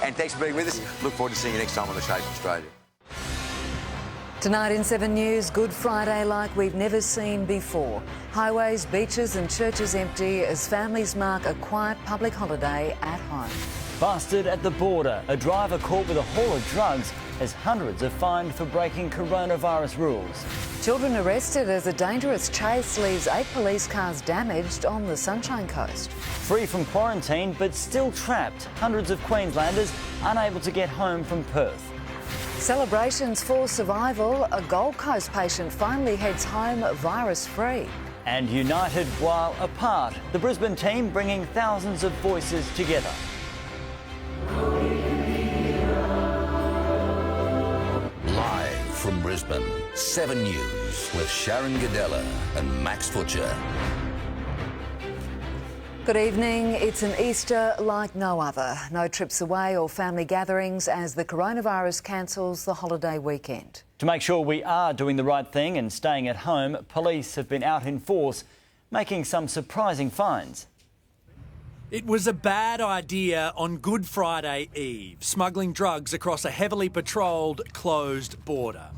And thanks for being with us. Look forward to seeing you next time on The Shape of Australia. Tonight in 7 News, Good Friday like we've never seen before. Highways, beaches and churches empty as families mark a quiet public holiday at home. Busted at the border. A driver caught with a haul of drugs as hundreds are fined for breaking coronavirus rules. Children arrested as a dangerous chase leaves 8 police cars damaged on the Sunshine Coast. Free from quarantine but still trapped. Hundreds of Queenslanders unable to get home from Perth. Celebrations for survival. A Gold Coast patient finally heads home virus-free. And united while apart. The Brisbane team bringing thousands of voices together. Live from Brisbane, 7 News with Sharyn Ghidella and Max Futcher. Good evening. It's an Easter like no other. No trips away or family gatherings as the coronavirus cancels the holiday weekend. To make sure we are doing the right thing and staying at home, police have been out in force, making some surprising finds. It was a bad idea on Good Friday Eve, smuggling drugs across a heavily patrolled, closed border.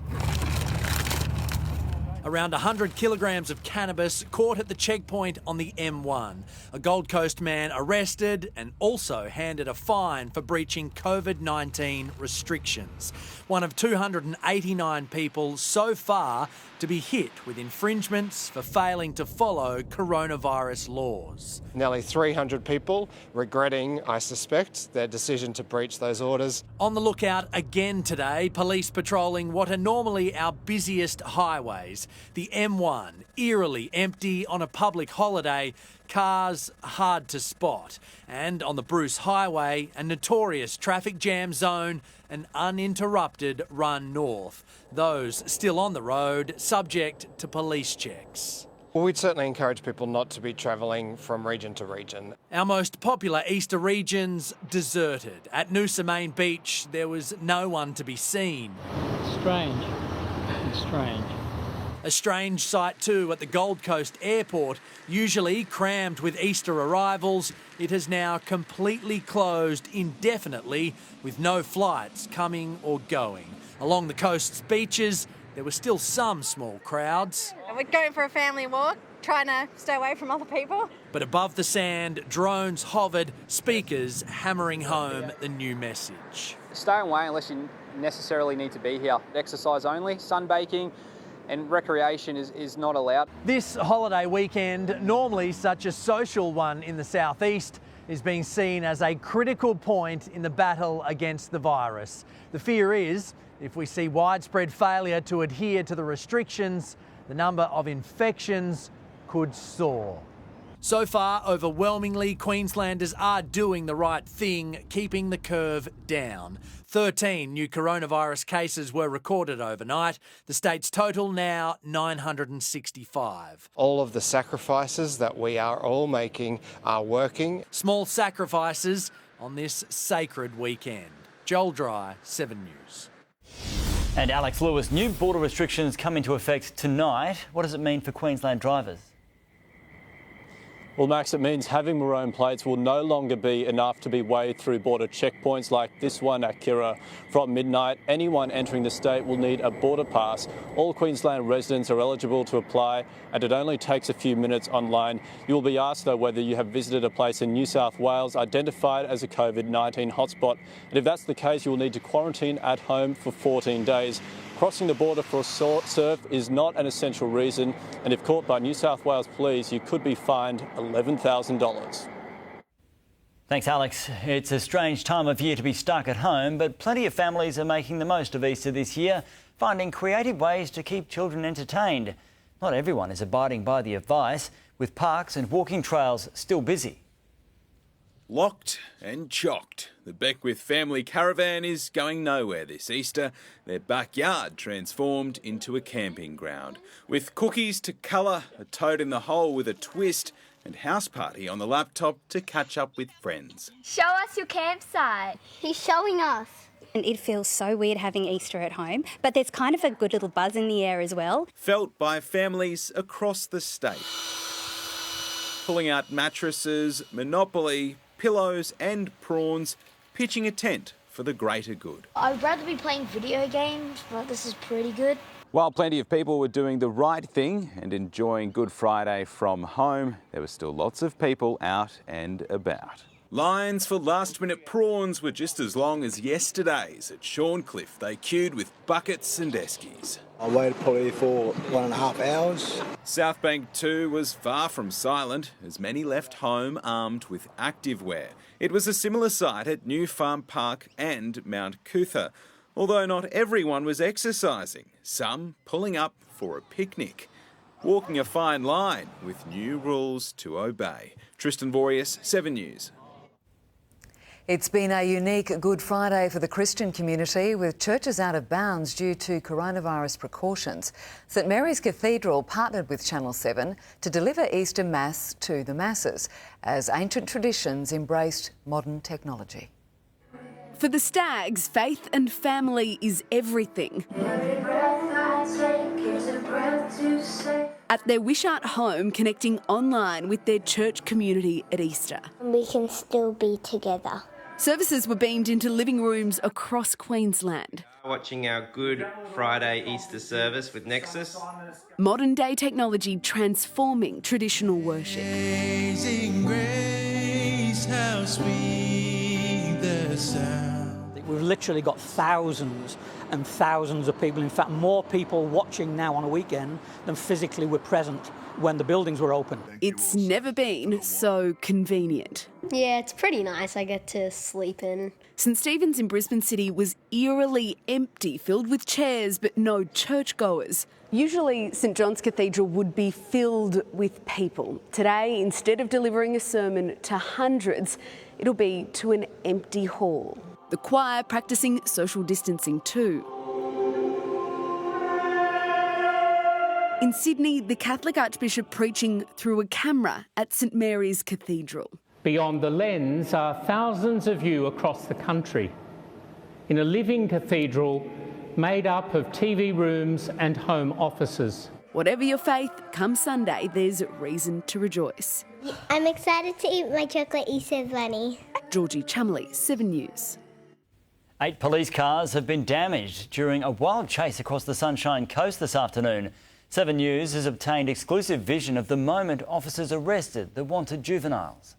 Around 100 kilograms of cannabis caught at the checkpoint on the M1. A Gold Coast man arrested and also handed a fine for breaching COVID-19 restrictions. One of 289 people so far to be hit with infringements for failing to follow coronavirus laws. Nearly 300 people regretting, I suspect, their decision to breach those orders. On the lookout again today, police patrolling what are normally our busiest highways. The M1, eerily empty on a public holiday, cars hard to spot. And on the Bruce Highway, a notorious traffic jam zone, an uninterrupted run north. Those still on the road, subject to police checks. Well, we'd certainly encourage people not to be travelling from region to region. Our most popular Easter regions deserted. At Noosa Main Beach, there was no one to be seen. Strange. It's strange. A strange sight too at the Gold Coast airport. Usually crammed with Easter arrivals, it has now completely closed indefinitely with no flights coming or going. Along the coast's beaches, there were still some small crowds. We're going for a family walk, trying to stay away from other people. But above the sand, drones hovered, speakers hammering home the new message. Stay away unless you necessarily need to be here. Exercise only, sunbaking, and recreation is not allowed. This holiday weekend, normally such a social one in the southeast, is being seen as a critical point in the battle against the virus. The fear is, if we see widespread failure to adhere to the restrictions, the number of infections could soar. So far, overwhelmingly, Queenslanders are doing the right thing, keeping the curve down. 13 new coronavirus cases were recorded overnight. The state's total now 965. All of the sacrifices that we are all making are working. Small sacrifices on this sacred weekend. Joel Dry, 7 News. And Alex Lewis, new border restrictions come into effect tonight. What does it mean for Queensland drivers? Well, Max, it means having maroon plates will no longer be enough to be weighed through border checkpoints like this one at Kirra. From midnight, anyone entering the state will need a border pass. All Queensland residents are eligible to apply, and it only takes a few minutes online. You will be asked, though, whether you have visited a place in New South Wales identified as a COVID-19 hotspot. And if that's the case, you will need to quarantine at home for 14 days. Crossing the border for a surf is not an essential reason, and if caught by New South Wales police, you could be fined $11,000. Thanks, Alex. It's a strange time of year to be stuck at home, but plenty of families are making the most of Easter this year, finding creative ways to keep children entertained. Not everyone is abiding by the advice, with parks and walking trails still busy. Locked and chocked. The Beckwith family caravan is going nowhere this Easter. Their backyard transformed into a camping ground. With cookies to colour, a toad in the hole with a twist, and house party on the laptop to catch up with friends. Show us your campsite. He's showing us. And it feels so weird having Easter at home, but there's kind of a good little buzz in the air as well. Felt by families across the state. Pulling out mattresses, Monopoly, pillows and prawns, pitching a tent for the greater good. I'd rather be playing video games, but this is pretty good. While plenty of people were doing the right thing and enjoying Good Friday from home, there were still lots of people out and about. Lines for last-minute prawns were just as long as yesterday's. At Shorncliffe, they queued with buckets and eskies. I waited probably for 1.5 hours. Southbank too was far from silent, as many left home armed with activewear. It was a similar sight at New Farm Park and Mount Cootha, although not everyone was exercising, some pulling up for a picnic. Walking a fine line with new rules to obey. Tristan Vorius, 7 News. It's been a unique Good Friday for the Christian community, with churches out of bounds due to coronavirus precautions. St Mary's Cathedral partnered with Channel 7 to deliver Easter Mass to the masses, as ancient traditions embraced modern technology. For the Stags, faith and family is everything. At their Wishart home, connecting online with their church community at Easter. We can still be together. Services were beamed into living rooms across Queensland. Watching our Good Friday Easter service with Nexus. Modern day technology transforming traditional worship. Amazing grace, how sweet the sound. We've literally got thousands and thousands of people, in fact more people watching now on a weekend than physically were present when the buildings were open. It's never been so convenient. Yeah, it's pretty nice. I get to sleep in. St Stephen's in Brisbane City was eerily empty, filled with chairs but no churchgoers. Usually St John's Cathedral would be filled with people. Today, instead of delivering a sermon to hundreds, it'll be to an empty hall. The choir practising social distancing too. In Sydney, the Catholic Archbishop preaching through a camera at St Mary's Cathedral. Beyond the lens are thousands of you across the country in a living cathedral made up of TV rooms and home offices. Whatever your faith, come Sunday, there's reason to rejoice. I'm excited to eat my chocolate Easter bunny. Georgie Chumley, 7 News. 8 police cars have been damaged during a wild chase across the Sunshine Coast this afternoon. 7 News has obtained exclusive vision of the moment officers arrested the wanted juveniles.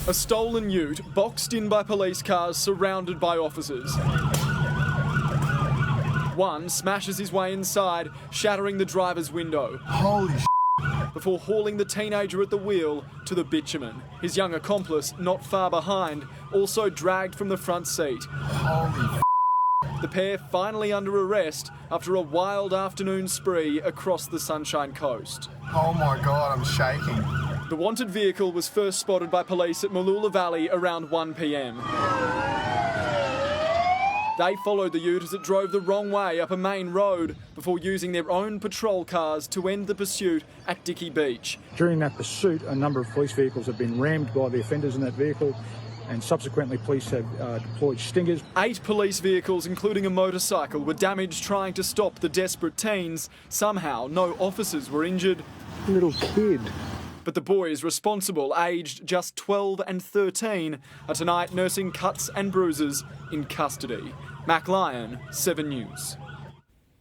A stolen ute boxed in by police cars surrounded by officers. One smashes his way inside, shattering the driver's window. Holy shit. Before hauling the teenager at the wheel to the bitumen. His young accomplice, not far behind, also dragged from the front seat. Holy f***. The pair finally under arrest after a wild afternoon spree across the Sunshine Coast. Oh my God, I'm shaking. The wanted vehicle was first spotted by police at Mooloola Valley around 1 p.m. They followed the ute as it drove the wrong way up a main road before using their own patrol cars to end the pursuit at Dickey Beach. During that pursuit, a number of police vehicles have been rammed by the offenders in that vehicle, and subsequently police have deployed stingers. 8 police vehicles, including a motorcycle, were damaged trying to stop the desperate teens. Somehow, no officers were injured. Little kid. But the boys responsible, aged just 12 and 13, are tonight nursing cuts and bruises in custody. Mac Lyon, 7 News.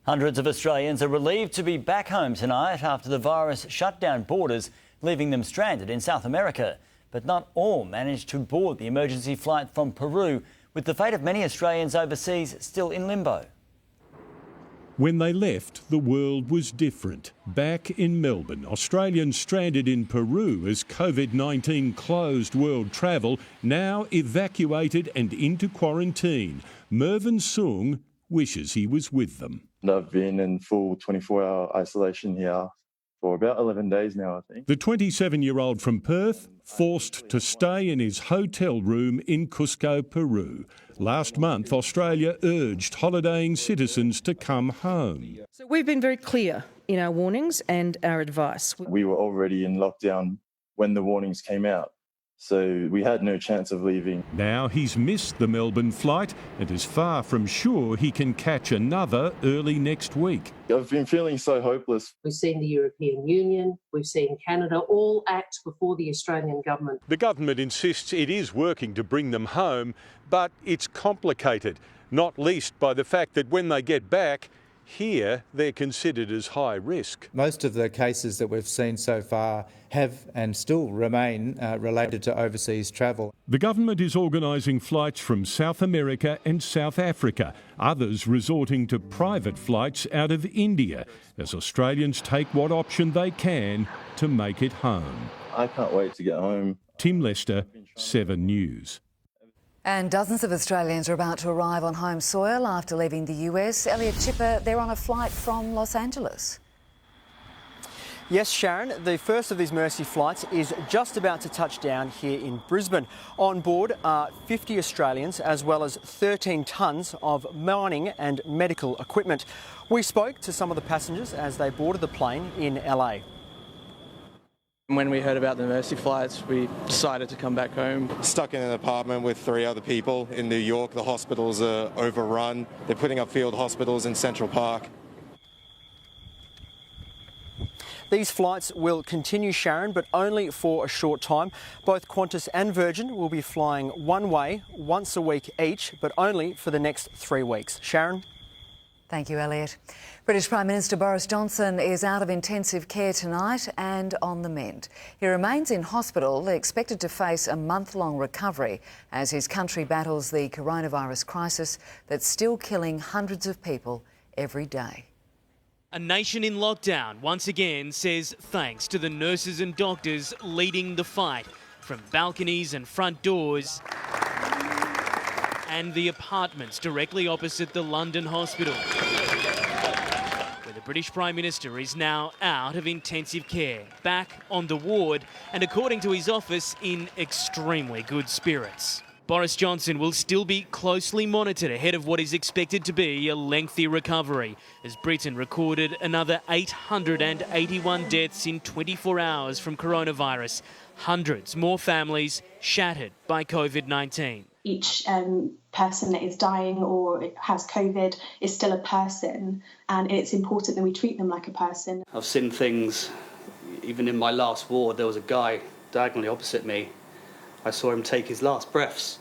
Hundreds of Australians are relieved to be back home tonight after the virus shut down borders, leaving them stranded in South America. But not all managed to board the emergency flight from Peru, with the fate of many Australians overseas still in limbo. When they left, the world was different. Back in Melbourne, Australians stranded in Peru as COVID-19 closed world travel, now evacuated and into quarantine. Mervyn Soong wishes he was with them. I've been in full 24-hour isolation here for about 11 days now, I think. The 27-year-old from Perth forced to stay in his hotel room in Cusco, Peru. Last month, Australia urged holidaying citizens to come home. So we've been very clear in our warnings and our advice. We were already in lockdown when the warnings came out. So we had no chance of leaving. Now he's missed the Melbourne flight and is far from sure he can catch another early next week. I've been feeling so hopeless. We've seen the European Union, we've seen Canada all act before the Australian government. The government insists it is working to bring them home, but it's complicated, not least by the fact that when they get back, here they're considered as high risk. Most of the cases that we've seen so far have and still remain related to overseas travel. The government is organising flights from South America and South Africa, others resorting to private flights out of India, as Australians take what option they can to make it home. I can't wait to get home. Tim Lester, 7 News. And dozens of Australians are about to arrive on home soil after leaving the US. Elliot Chipper, they're on a flight from Los Angeles. Yes, Sharyn, the first of these Mercy flights is just about to touch down here in Brisbane. On board are 50 Australians as well as 13 tonnes of mining and medical equipment. We spoke to some of the passengers as they boarded the plane in LA. When we heard about the Mercy flights, we decided to come back home. Stuck in an apartment with 3 other people in New York. The hospitals are overrun. They're putting up field hospitals in Central Park. These flights will continue, Sharyn, but only for a short time. Both Qantas and Virgin will be flying one way, once a week each, but only for the next 3 weeks. Sharyn? Thank you, Elliot. British Prime Minister Boris Johnson is out of intensive care tonight and on the mend. He remains in hospital, expected to face a month-long recovery as his country battles the coronavirus crisis that's still killing hundreds of people every day. A nation in lockdown once again says thanks to the nurses and doctors leading the fight from balconies and front doors and the apartments directly opposite the London hospital, where the British Prime Minister is now out of intensive care, back on the ward, and according to his office, in extremely good spirits. Boris Johnson will still be closely monitored ahead of what is expected to be a lengthy recovery, as Britain recorded another 881 deaths in 24 hours from coronavirus, hundreds more families shattered by COVID-19. Each person that is dying or has COVID is still a person, and it's important that we treat them like a person. I've seen things, even in my last ward, there was a guy diagonally opposite me. I saw him take his last breaths.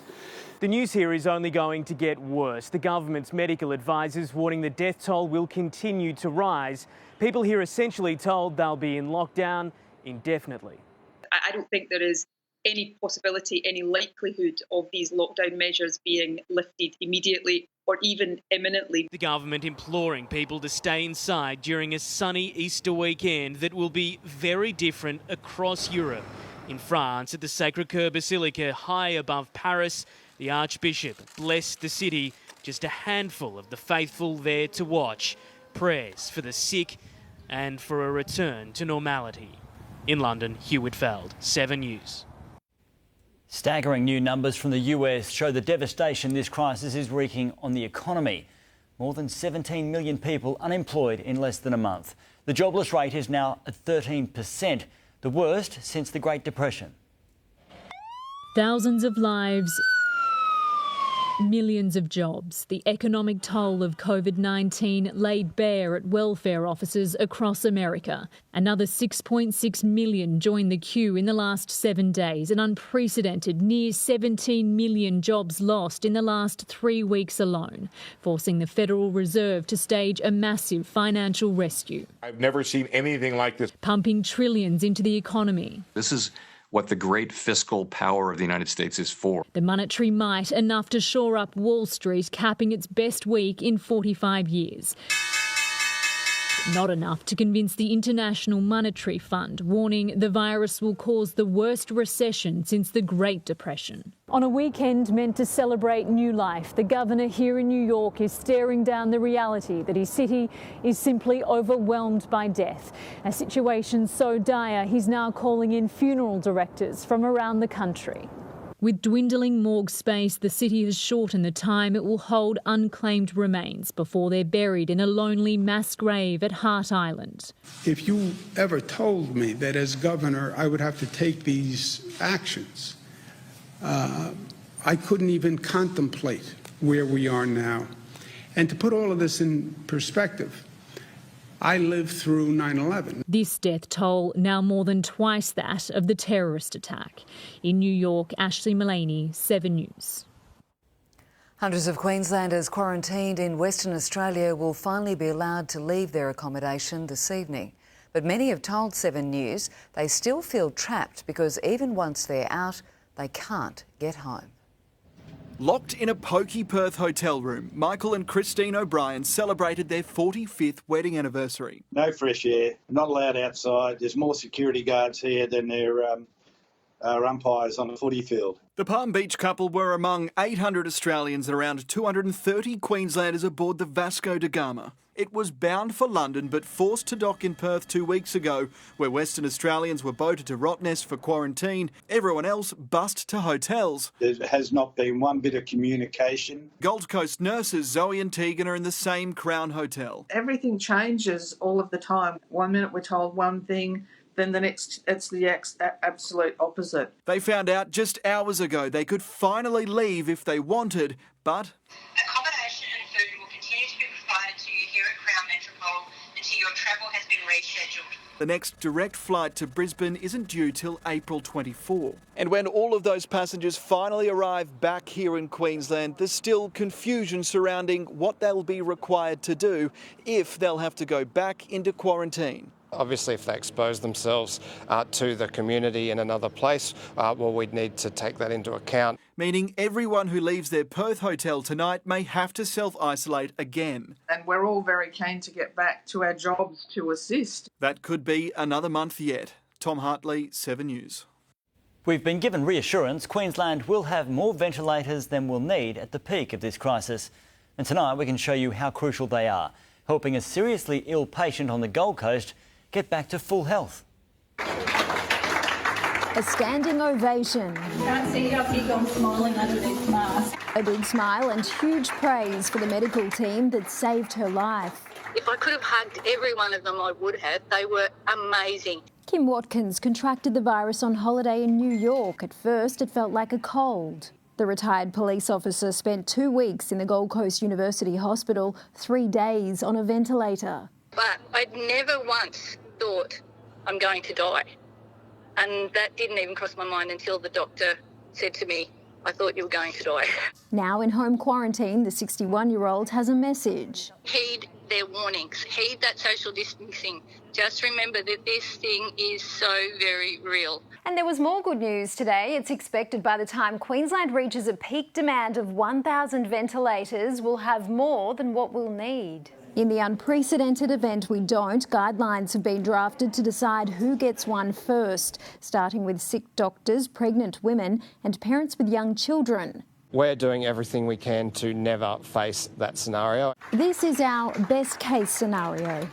The news here is only going to get worse. The government's medical advisors warning the death toll will continue to rise. People here essentially told they'll be in lockdown indefinitely. I don't think there is any possibility, any likelihood of these lockdown measures being lifted immediately or even imminently. The government imploring people to stay inside during a sunny Easter weekend that will be very different across Europe. In France, at the Sacré-Cœur Basilica, high above Paris, the Archbishop blessed the city, just a handful of the faithful there to watch. Prayers for the sick and for a return to normality. In London, Hugh Whitfeld, 7 News. Staggering new numbers from the US show the devastation this crisis is wreaking on the economy. More than 17 million people unemployed in less than a month. The jobless rate is now at 13%, the worst since the Great Depression. Thousands of lives, millions of jobs. The economic toll of COVID-19 laid bare at welfare offices across America. Another 6.6 million joined the queue in the last 7 days, an unprecedented near 17 million jobs lost in the last 3 weeks alone, forcing the Federal Reserve to stage a massive financial rescue. I've never seen anything like this. Pumping trillions into the economy. This is what the great fiscal power of the United States is for. The monetary might enough to shore up Wall Street, capping its best week in 45 years. Not enough to convince the International Monetary Fund, warning the virus will cause the worst recession since the Great Depression. On a weekend meant to celebrate new life, the governor here in New York is staring down the reality that his city is simply overwhelmed by death. A situation so dire, he's now calling in funeral directors from around the country. With dwindling morgue space, the city has shortened the time it will hold unclaimed remains before they're buried in a lonely mass grave at Hart Island. If you ever told me that as governor I would have to take these actions, I couldn't even contemplate where we are now. And to put all of this in perspective, I lived through 9/11. This death toll now more than twice that of the terrorist attack. In New York, Ashley Mullaney, 7 News. Hundreds of Queenslanders quarantined in Western Australia will finally be allowed to leave their accommodation this evening. But many have told 7 News they still feel trapped because even once they're out, they can't get home. Locked in a poky Perth hotel room, Michael and Christine O'Brien celebrated their 45th wedding anniversary. No fresh air, not allowed outside. There's more security guards here than there are umpires on the footy field. The Palm Beach couple were among 800 Australians and around 230 Queenslanders aboard the Vasco da Gama. It was bound for London but forced to dock in Perth 2 weeks ago, where Western Australians were boated to Rottnest for quarantine. Everyone else bussed to hotels. There has not been one bit of communication. Gold Coast nurses Zoe and Tegan are in the same Crown Hotel. Everything changes all of the time. 1 minute we're told one thing, then the next it's the absolute opposite. They found out just hours ago they could finally leave if they wanted, but accommodation and food will continue to be provided to you here at Crown Metropole until your travel has been rescheduled. the next direct flight to Brisbane isn't due till April 24. And when all of those passengers finally arrive back here in Queensland, there's still confusion surrounding what they'll be required to do if they'll have to go back into quarantine. Obviously, if they expose themselves to the community in another place, well, we'd need to take that into account. Meaning everyone who leaves their Perth hotel tonight may have to self-isolate again. And we're all very keen to get back to our jobs to assist. That could be another month yet. Tom Hartley, 7 News. We've been given reassurance Queensland will have more ventilators than we'll need at the peak of this crisis. And tonight we can show you how crucial they are, helping a seriously ill patient on the Gold Coast get back to full health. A standing ovation. Can't see how big I'm smiling under this mask. A big smile and huge praise for the medical team that saved her life. If I could have hugged every one of them, I would have. They were amazing. Kim Watkins contracted the virus on holiday in New York. At first, it felt like a cold. The retired police officer spent 2 weeks in the Gold Coast University Hospital, 3 days on a ventilator. But I'd never once thought I'm going to die. And that didn't even cross my mind until the doctor said to me, I thought you were going to die. Now in home quarantine, the 61-year-old has a message. Heed their warnings. Heed that social distancing. Just remember that this thing is so very real. And there was more good news today. It's expected by the time Queensland reaches a peak demand of 1,000 ventilators, we'll have more than what we'll need. In the unprecedented event we don't, guidelines have been drafted to decide who gets one first, starting with sick doctors, pregnant women and parents with young children. We're doing everything we can to never face that scenario. This is our best case scenario.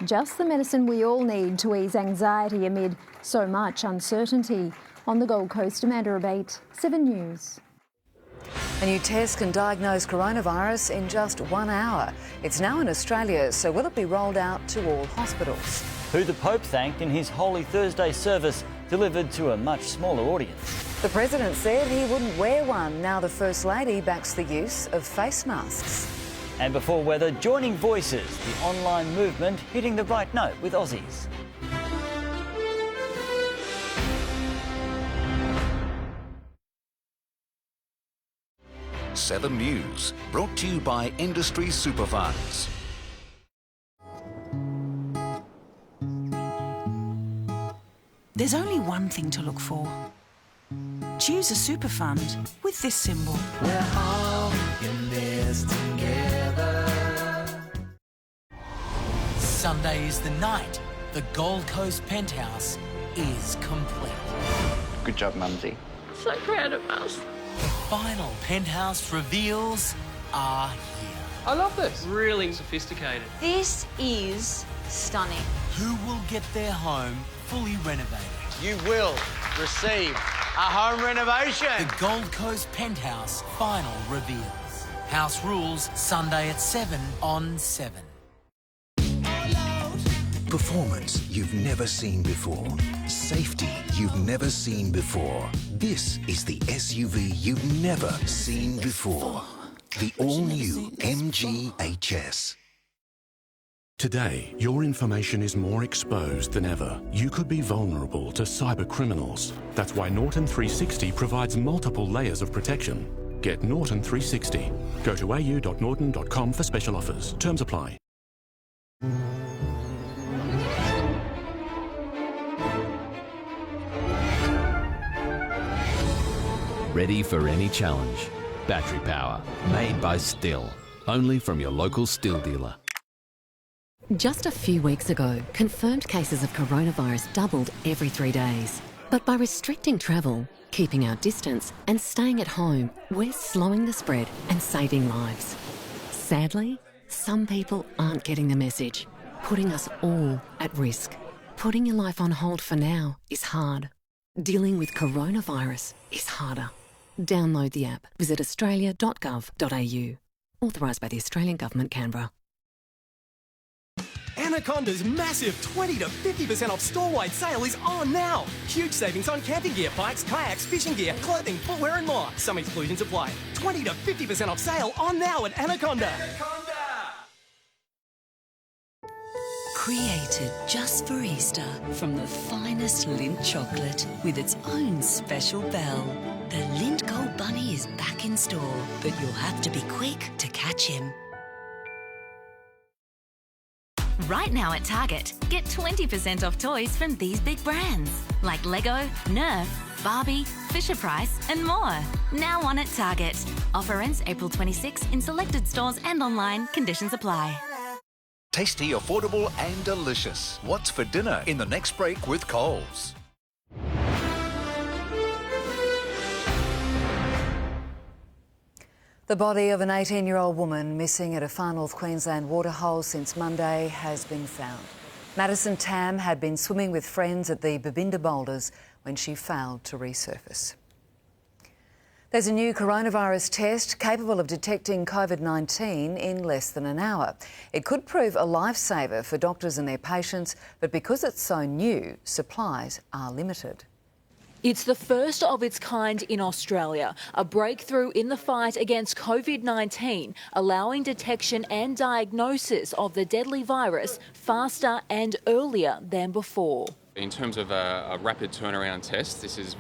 Just the medicine we all need to ease anxiety amid so much uncertainty. On the Gold Coast, Amanda Abate, 7 News. A new test can diagnose coronavirus in just 1 hour. It's now in Australia, so will it be rolled out to all hospitals? Who the Pope thanked in his Holy Thursday service, delivered to a much smaller audience. The President said he wouldn't wear one. Now the First Lady backs the use of face masks. And before weather, joining voices, the online movement hitting the right note with Aussies. Seven News, brought to you by Industry Superfunds. There's only one thing to look for. Choose a super fund with this symbol. We're all in this together. Sunday is the night. The Gold Coast penthouse is complete. Good job, Mumsy. So proud of us. The final penthouse reveals are here. I love this. Really sophisticated. This is stunning. Who will get their home fully renovated? You will receive a home renovation. The Gold Coast penthouse final reveals. House rules Sunday at 7 on 7. Performance you've never seen before. Safety you've never seen before. This is the SUV you've never seen before. The all-new MG HS. Today, your information is more exposed than ever. You could be vulnerable to cyber criminals. That's why Norton 360 provides multiple layers of protection. Get Norton 360. Go to au.norton.com for special offers. Terms apply. Ready for any challenge. Battery power, made by Still. Only from your local Still dealer. Just a few weeks ago, confirmed cases of coronavirus doubled every 3 days. But by restricting travel, keeping our distance and staying at home, we're slowing the spread and saving lives. Sadly, some people aren't getting the message, putting us all at risk. Putting your life on hold for now is hard. Dealing with coronavirus is harder. Download the app. Visit australia.gov.au. Authorised by the Australian Government, Canberra. Anaconda's massive 20 to 50% off store-wide sale is on now. Huge savings on camping gear, bikes, kayaks, fishing gear, clothing, footwear and more. Some exclusions apply. 20 to 50% off sale on now at Anaconda. Created just for Easter from the finest Lindt chocolate with its own special bell. The Lindt Gold Bunny is back in store, but you'll have to be quick to catch him. Right now at Target, get 20% off toys from these big brands like Lego, Nerf, Barbie, Fisher-Price and more. Now on at Target. Offer ends April 26 in selected stores and online. Conditions apply. Tasty, affordable and delicious. What's for dinner in the next break with Coles? The body of an 18-year-old woman missing at a Far North Queensland waterhole since Monday has been found. Madison Tam had been swimming with friends at the Babinda Boulders when she failed to resurface. There's a new coronavirus test capable of detecting COVID-19 in less than an hour. It could prove a lifesaver for doctors and their patients, but because it's so new, supplies are limited. It's the first of its kind in Australia, a breakthrough in the fight against COVID-19, allowing detection and diagnosis of the deadly virus faster and earlier than before. In terms of a rapid turnaround test, this is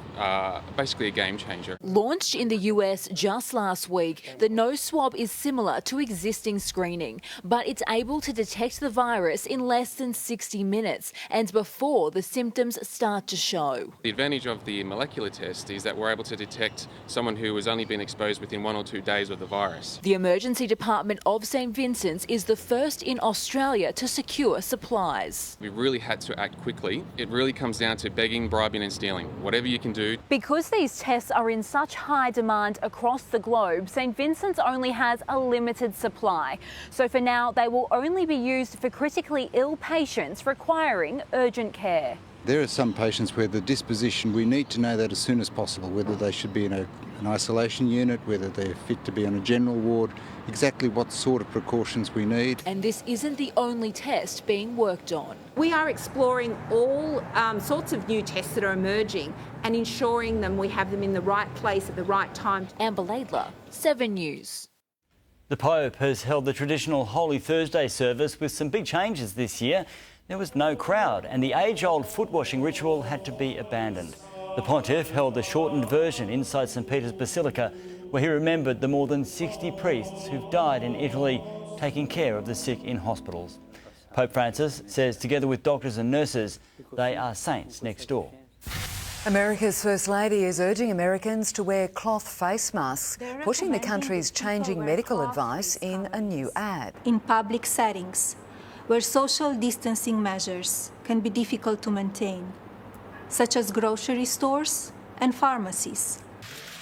basically a game changer. Launched in the US just last week, the nose swab is similar to existing screening, but it's able to detect the virus in less than 60 minutes and before the symptoms start to show. The advantage of the molecular test is that we're able to detect someone who has only been exposed within 1 or 2 days of the virus. The emergency department of St Vincent's is the first in Australia to secure supplies. We really had to act quickly. It really comes down to begging, bribing and stealing. Whatever you can do. Because these tests are in such high demand across the globe, St Vincent's only has a limited supply. So for now, they will only be used for critically ill patients requiring urgent care. There are some patients where the disposition, we need to know that as soon as possible, whether they should be in an isolation unit, whether they're fit to be on a general ward, exactly what sort of precautions we need. And this isn't the only test being worked on. We are exploring all sorts of new tests that are emerging and ensuring we have them in the right place at the right time. Amber Laidler, 7 News. The Pope has held the traditional Holy Thursday service with some big changes this year. There was no crowd and the age-old foot washing ritual had to be abandoned. The Pontiff held the shortened version inside St Peter's Basilica, where he remembered the more than 60 priests who've died in Italy taking care of the sick in hospitals. Pope Francis says together with doctors and nurses, they are saints next door. America's First Lady is urging Americans to wear cloth face masks, pushing the country's changing medical advice in a new ad. In public settings, where social distancing measures can be difficult to maintain, such as grocery stores and pharmacies.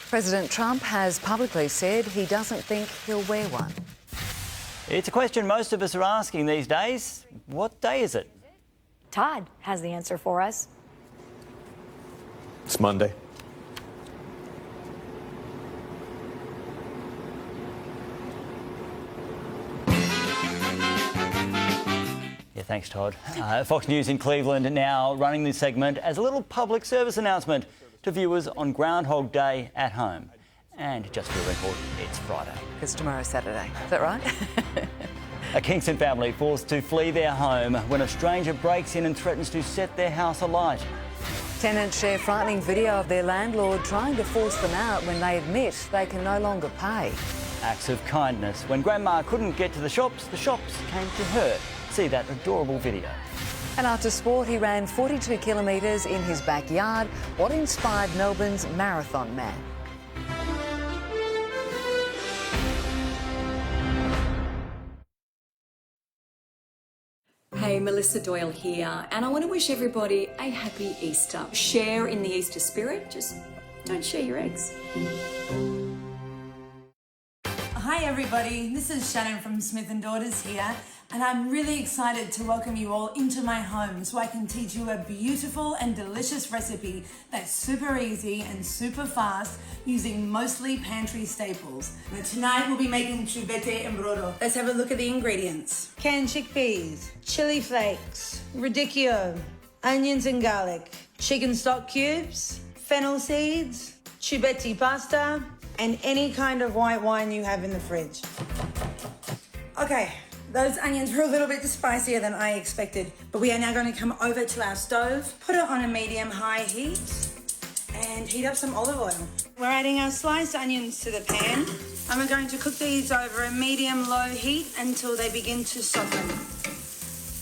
President Trump has publicly said he doesn't think he'll wear one. It's a question most of us are asking these days. What day is it? Todd has the answer for us. It's Monday. Yeah, Thanks, Todd. Fox News in Cleveland now running this segment as a little public service announcement to viewers on Groundhog Day at home. And just for the record, it's Friday. Because tomorrow's Saturday. Is that right? A Kingston family forced to flee their home when a stranger breaks in and threatens to set their house alight. Tenants share frightening video of their landlord trying to force them out when they admit they can no longer pay. Acts of kindness. When Grandma couldn't get to the shops came to her. See that adorable video. And after sport, he ran 42 kilometres in his backyard. What inspired Melbourne's marathon man? Hey, Melissa Doyle here, and I want to wish everybody a happy Easter. Share in the Easter spirit, just don't share your eggs. Hi everybody, this is Sharyn from Smith & Daughters here, and I'm really excited to welcome you all into my home so I can teach you a beautiful and delicious recipe that's super easy and super fast using mostly pantry staples. Now tonight we'll be making chubete en brodo. Let's have a look at the ingredients. Canned chickpeas, chili flakes, radicchio, onions and garlic, chicken stock cubes, fennel seeds, chubete pasta, and any kind of white wine you have in the fridge. Okay, those onions were a little bit spicier than I expected, but we are now going to come over to our stove, put it on a medium-high heat, and heat up some olive oil. We're adding our sliced onions to the pan, and we're going to cook these over a medium-low heat until they begin to soften.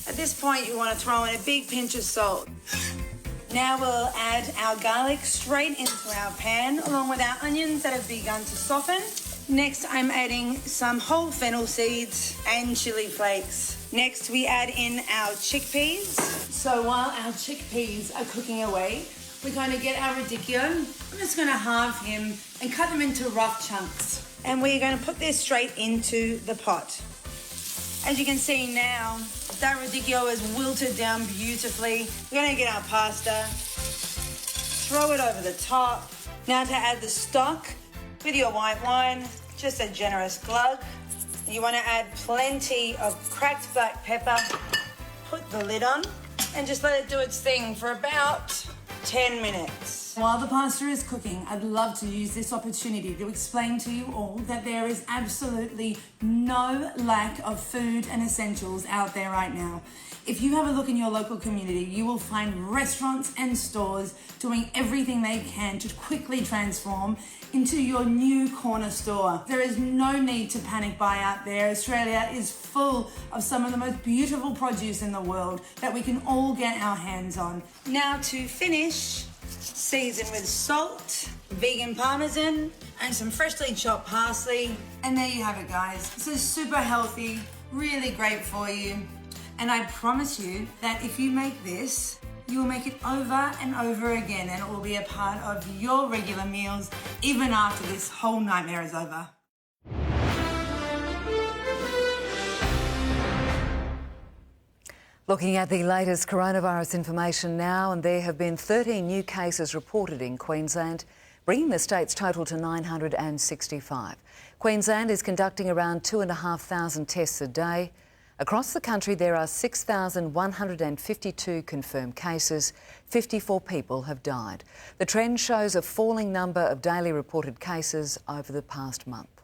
At this point, you want to throw in a big pinch of salt. Now we'll add our garlic straight into our pan, along with our onions that have begun to soften. Next, I'm adding some whole fennel seeds and chili flakes. Next, we add in our chickpeas. So while our chickpeas are cooking away, we're going to get our radicchio. I'm just going to halve him and cut them into rough chunks. And we're going to put this straight into the pot. As you can see now, that radicchio is wilted down beautifully. We're going to get our pasta, throw it over the top. Now to add the stock with your white wine, just a generous glug. You want to add plenty of cracked black pepper. Put the lid on and just let it do its thing for about 10 minutes. While the pasta is cooking, I'd love to use this opportunity to explain to you all that there is absolutely no lack of food and essentials out there right now. If you have a look in your local community, you will find restaurants and stores doing everything they can to quickly transform into your new corner store. There is no need to panic buy out there. Australia is full of some of the most beautiful produce in the world that we can all get our hands on. Now to finish, season with salt, vegan parmesan, and some freshly chopped parsley. And there you have it, guys. This is super healthy, really great for you. And I promise you that if you make this, you will make it over and over again, and it will be a part of your regular meals even after this whole nightmare is over. Looking at the latest coronavirus information now, and there have been 13 new cases reported in Queensland, bringing the state's total to 965. Queensland is conducting around 2,500 tests a day. Across the country, there are 6,152 confirmed cases. 54 people have died. The trend shows a falling number of daily reported cases over the past month.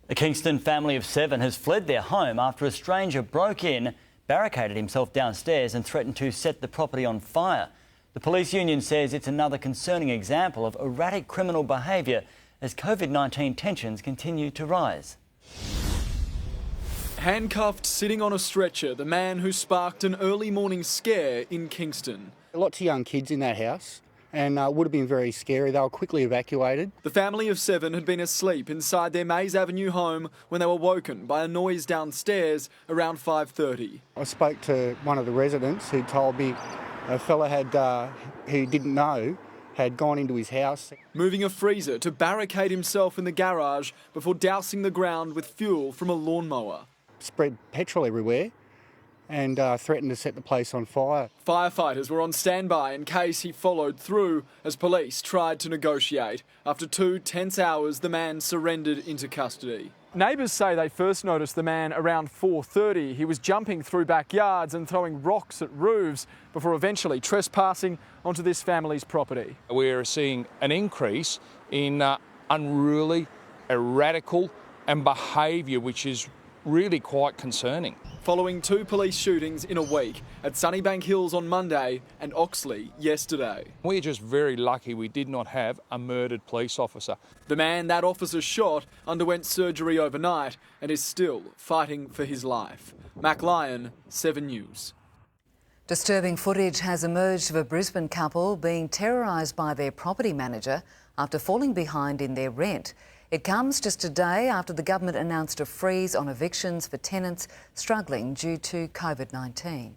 A Kingston family of 7 has fled their home after a stranger broke in, barricaded himself downstairs and threatened to set the property on fire. The police union says it's another concerning example of erratic criminal behaviour as COVID-19 tensions continue to rise. Handcuffed, sitting on a stretcher, the man who sparked an early morning scare in Kingston. Lots of young kids in that house, and would have been very scary. They were quickly evacuated. The family of 7 had been asleep inside their Mays Avenue home when they were woken by a noise downstairs around 5:30. I spoke to one of the residents who told me a fella who didn't know had gone into his house. Moving a freezer to barricade himself in the garage before dousing the ground with fuel from a lawnmower. Spread petrol everywhere and threatened to set the place on fire. Firefighters were on standby in case he followed through as police tried to negotiate. After 2 tense hours, the man surrendered into custody. Neighbours say they first noticed the man around 4:30. He was jumping through backyards and throwing rocks at roofs before eventually trespassing onto this family's property. We're seeing an increase in unruly, erratical and behaviour which is really quite concerning. Following 2 police shootings in a week at Sunnybank Hills on Monday and Oxley yesterday. We're just very lucky we did not have a murdered police officer. The man that officer shot underwent surgery overnight and is still fighting for his life. Mac Lyon, 7 News. Disturbing footage has emerged of a Brisbane couple being terrorised by their property manager after falling behind in their rent. It comes just a day after the government announced a freeze on evictions for tenants struggling due to COVID-19.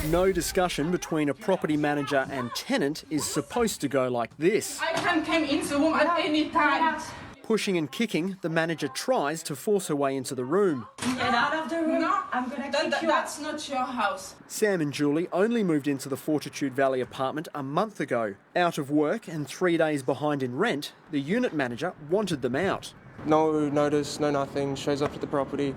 No discussion between a property manager and tenant is supposed to go like this. I can come into the room at any time. Pushing and kicking, the manager tries to force her way into the room. Get out of the room. No, I'm going to kick you out. That's not your house. Sam and Julie only moved into the Fortitude Valley apartment a month ago. Out of work and 3 days behind in rent, the unit manager wanted them out. No notice, no nothing, shows up at the property.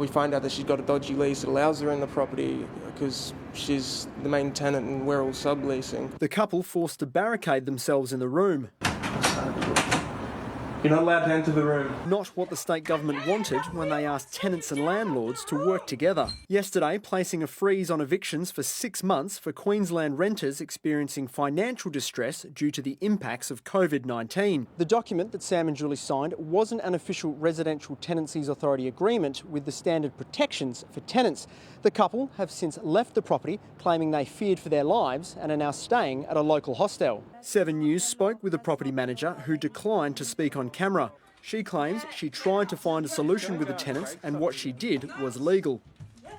We find out that she's got a dodgy lease that allows her in the property because she's the main tenant and we're all subleasing. The couple forced to barricade themselves in the room. You're not allowed to enter the room. Not what the state government wanted when they asked tenants and landlords to work together. Yesterday, placing a freeze on evictions for 6 months for Queensland renters experiencing financial distress due to the impacts of COVID-19. The document that Sam and Julie signed wasn't an official Residential Tenancies Authority agreement with the standard protections for tenants. The couple have since left the property, claiming they feared for their lives and are now staying at a local hostel. 7 News spoke with the property manager who declined to speak on camera. She claims she tried to find a solution with the tenants and what she did was legal.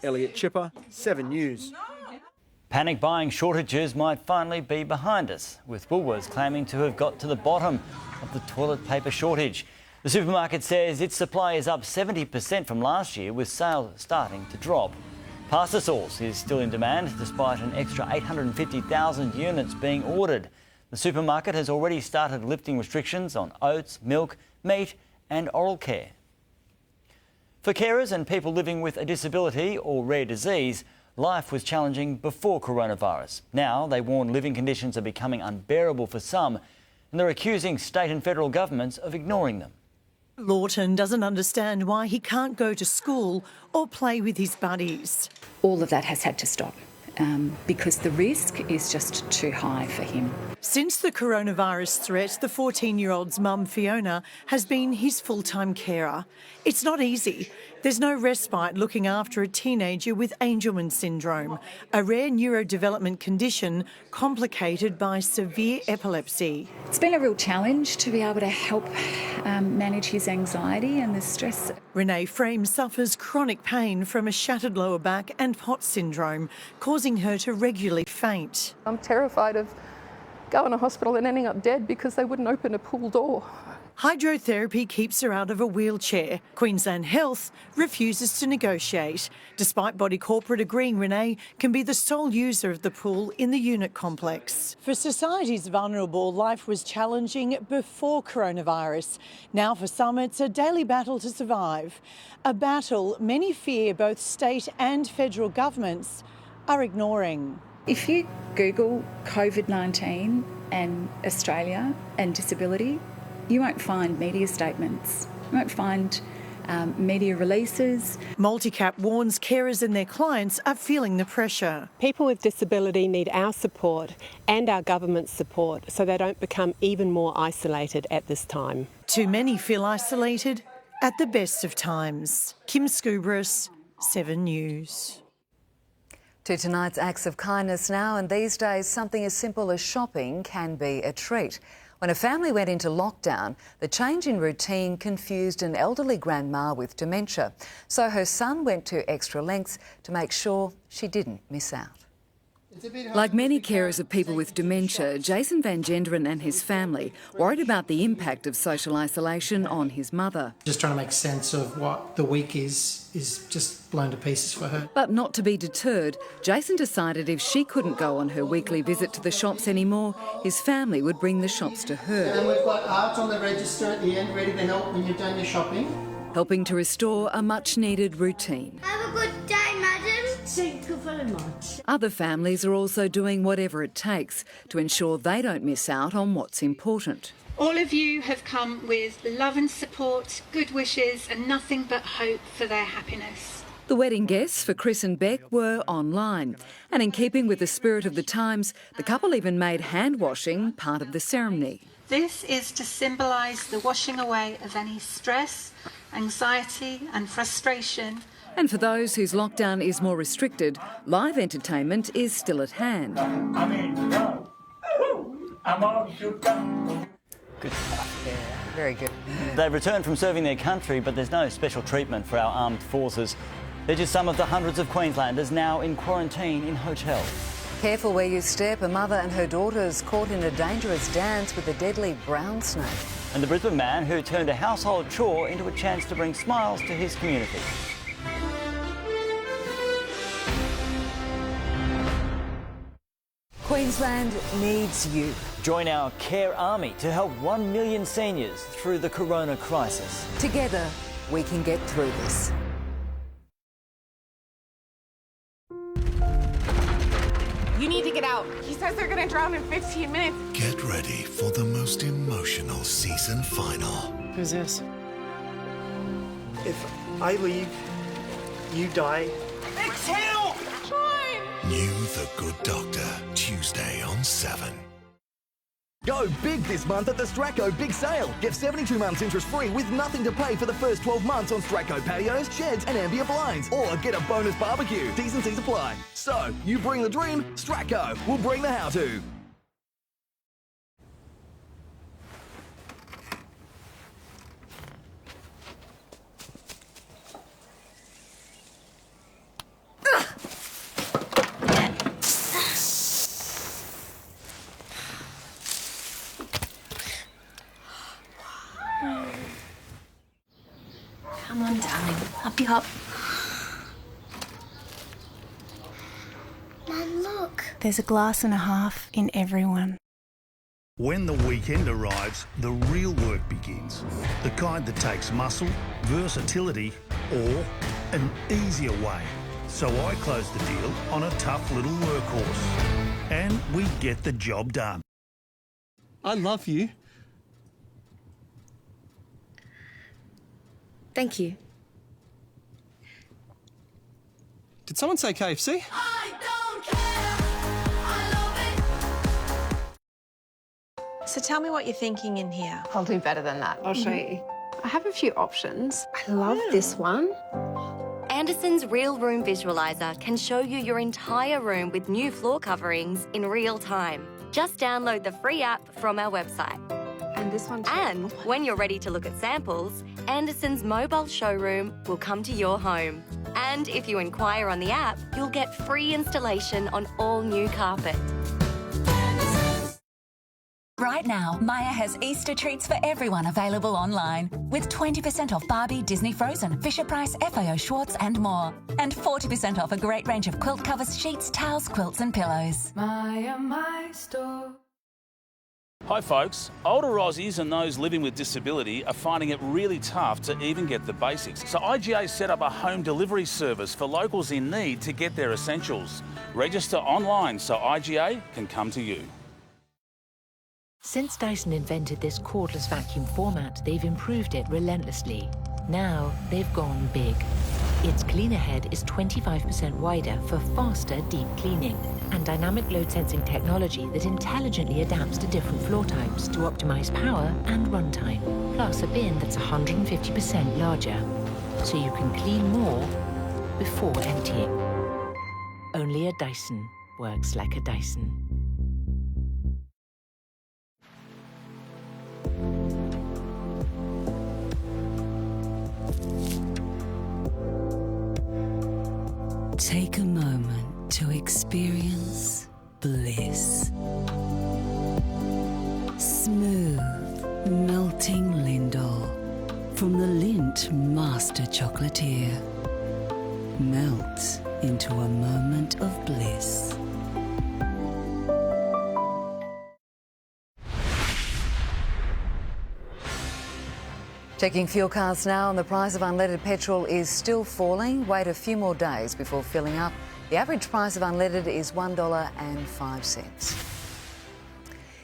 Elliot Chipper, 7 News. Panic buying shortages might finally be behind us, with Woolworths claiming to have got to the bottom of the toilet paper shortage. The supermarket says its supply is up 70% from last year, with sales starting to drop. Pasta sauce is still in demand despite an extra 850,000 units being ordered. The supermarket has already started lifting restrictions on oats, milk, meat and oral care. For carers and people living with a disability or rare disease, life was challenging before coronavirus. Now they warn living conditions are becoming unbearable for some, and they're accusing state and federal governments of ignoring them. Lawton doesn't understand why he can't go to school or play with his buddies. All of that has had to stop because the risk is just too high for him. Since the coronavirus threat, the 14-year-old's mum, Fiona, has been his full-time carer. It's not easy. There's no respite looking after a teenager with Angelman syndrome, a rare neurodevelopment condition complicated by severe epilepsy. It's been a real challenge to be able to help manage his anxiety and the stress. Renee Frame suffers chronic pain from a shattered lower back and POTS syndrome, causing her to regularly faint. I'm terrified of going to hospital and ending up dead because they wouldn't open a pool door. Hydrotherapy keeps her out of a wheelchair. Queensland Health refuses to negotiate, despite Body Corporate agreeing Renee can be the sole user of the pool in the unit complex. For society's vulnerable, life was challenging before coronavirus. Now for some, it's a daily battle to survive. A battle many fear both state and federal governments are ignoring. If you Google COVID-19 and Australia and disability, you won't find media statements, you won't find media releases. Multicap warns carers and their clients are feeling the pressure. People with disability need our support and our government's support so they don't become even more isolated at this time. Too many feel isolated at the best of times. Kim Scubris, 7 News. To tonight's acts of kindness now, and these days something as simple as shopping can be a treat. When a family went into lockdown, the change in routine confused an elderly grandma with dementia. So her son went to extra lengths to make sure she didn't miss out. Like many carers of people with dementia, Jason Van Genderen and his family worried about the impact of social isolation on his mother. Just trying to make sense of what the week is just blown to pieces for her. But not to be deterred, Jason decided if she couldn't go on her weekly visit to the shops anymore, his family would bring the shops to her. And we've got art on the register at the end, ready to help when you've done your shopping. Helping to restore a much-needed routine. Have a good day, madam. Thank you very much. Other families are also doing whatever it takes to ensure they don't miss out on what's important. All of you have come with love and support, good wishes and nothing but hope for their happiness. The wedding guests for Chris and Beck were online. And in keeping with the spirit of the times, the couple even made hand washing part of the ceremony. This is to symbolise the washing away of any stress, anxiety and frustration. And for those whose lockdown is more restricted, live entertainment is still at hand. Good stuff. Yeah, very good. They've returned from serving their country, but there's no special treatment for our armed forces. They're just some of the hundreds of Queenslanders now in quarantine in hotels. Careful where you step. A mother and her daughters caught in a dangerous dance with a deadly brown snake. And the Brisbane man who turned a household chore into a chance to bring smiles to his community. Queensland needs you. Join our Care Army to help 1 million seniors through the corona crisis. Together, we can get through this. You need to get out. He says they're going to drown in 15 minutes. Get ready for the most emotional season final. Who's this? If I leave, you die. Exhale! New The Good Doctor, Tuesday on 7. Go big this month at the Stracco Big Sale. Get 72 months interest free with nothing to pay for the first 12 months on Stracco patios, sheds and ambient blinds. Or get a bonus barbecue. T's and C's apply. So, you bring the dream, Stracco will bring the how-to. Come on, darling. Up you hop. Mum, look. There's a glass and a half in everyone. When the weekend arrives, the real work begins. The kind that takes muscle, versatility, or an easier way. So I close the deal on a tough little workhorse. And we get the job done. I love you. Thank you. Did someone say KFC? So tell me what you're thinking in here. I'll do better than that. I'll show you. I have a few options. I love this one. Anderson's Real Room Visualizer can show you your entire room with new floor coverings in real time. Just download the free app from our website. And this one too. And when you're ready to look at samples, Anderson's mobile showroom will come to your home. And if you inquire on the app, you'll get free installation on all new carpet. Right now, Maya has Easter treats for everyone available online, with 20% off Barbie, Disney Frozen, Fisher-Price, FAO Schwartz and more. And 40% off a great range of quilt covers, sheets, towels, quilts and pillows. Maya, my store. Hi folks, older Aussies and those living with disability are finding it really tough to even get the basics. So IGA set up a home delivery service for locals in need to get their essentials. Register online so IGA can come to you. Since Dyson invented this cordless vacuum format, they've improved it relentlessly. Now they've gone big. Its cleaner head is 25% wider for faster deep cleaning and dynamic load sensing technology that intelligently adapts to different floor types to optimize power and runtime. Plus a bin that's 150% larger, so you can clean more before emptying. Only a Dyson works like a Dyson. Take a moment to experience bliss. Smooth, melting Lindor from the Lindt Master Chocolatier. Melt into a moment of bliss. Checking fuel cards now, and the price of unleaded petrol is still falling. Wait a few more days before filling up. The average price of unleaded is $1.05.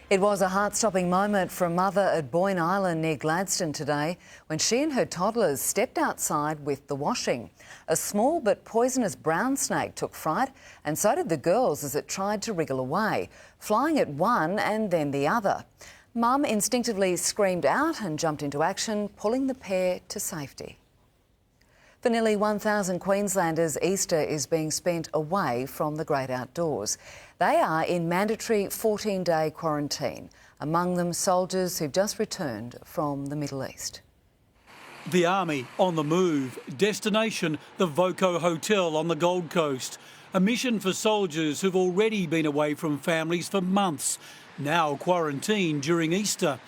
It was a heart-stopping moment for a mother at Boyne Island near Gladstone today when she and her toddlers stepped outside with the washing. A small but poisonous brown snake took fright, and so did the girls as it tried to wriggle away, flying at one and then the other. Mum instinctively screamed out and jumped into action, pulling the pair to safety. For nearly 1,000 Queenslanders, Easter is being spent away from the great outdoors. They are in mandatory 14-day quarantine, among them soldiers who've just returned from the Middle East. The Army on the move. Destination, the Voco Hotel on the Gold Coast. A mission for soldiers who've already been away from families for months, now quarantined during Easter.